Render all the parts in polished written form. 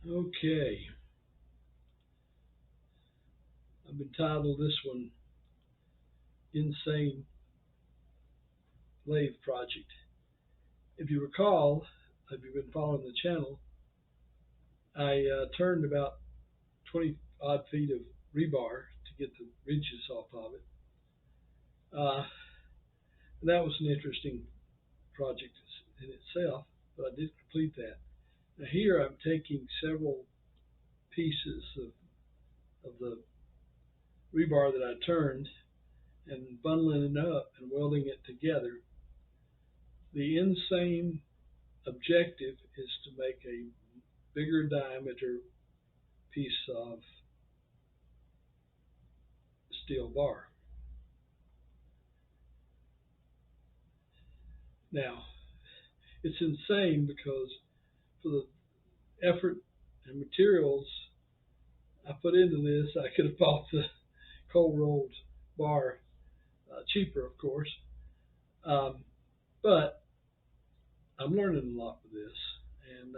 Okay, I've entitled this one Insane Lathe Project. If you recall, if you've been following the channel, I turned about 20 odd feet of rebar to get the ridges off of it. And that was an interesting project in itself, but I did complete that. Now here I'm taking several pieces of the rebar that I turned and bundling it up and welding it together. The insane objective is to make a bigger diameter piece of steel bar. Now, it's insane because for the effort and materials I put into this, I could have bought the cold rolled bar cheaper, of course. But I'm learning a lot with this, and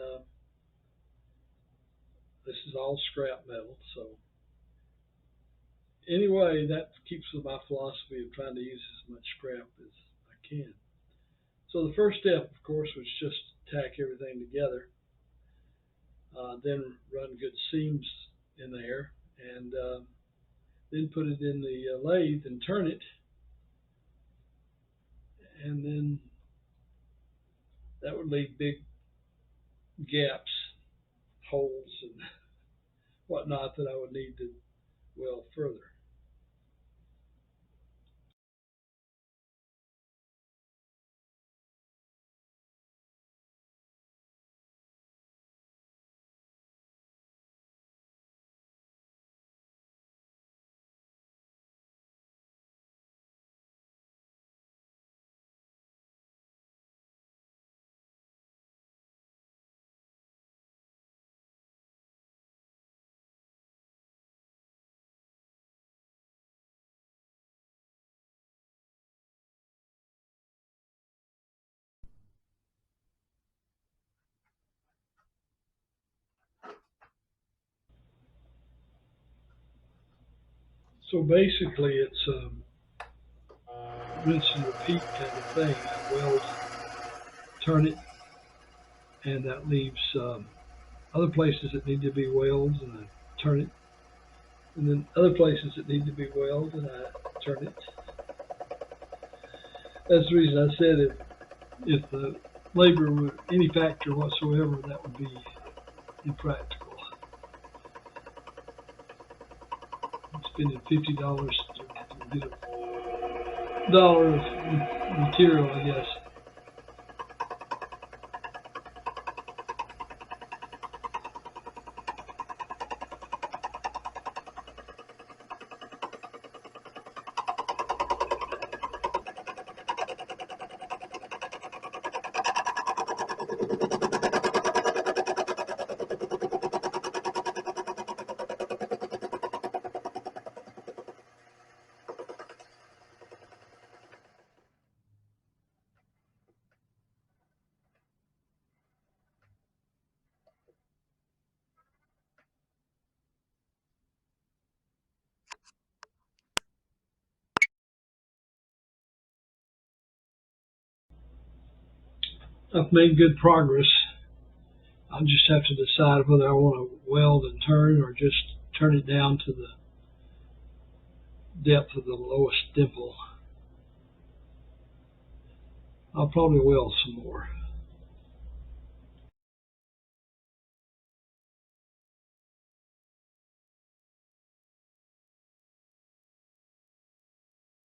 this is all scrap metal. So anyway, that keeps with my philosophy of trying to use as much scrap as I can. So the first step, of course, was just tack everything together, then run good seams in there, and then put it in the lathe and turn it, and then that would leave big gaps, holes, and whatnot that I would need to weld further. So basically, it's a rinse and repeat kind of thing. I weld, turn it, and that leaves other places that need to be welded, and I turn it, and then other places that need to be welded, and I turn it. That's the reason I said if the labor were any factor whatsoever, that would be impractical. I'm spending $50 to get a dollar of material, I guess. I've made good progress. I'll just have to decide whether I want to weld and turn or just turn it down to the depth of the lowest dimple. I'll probably weld some more.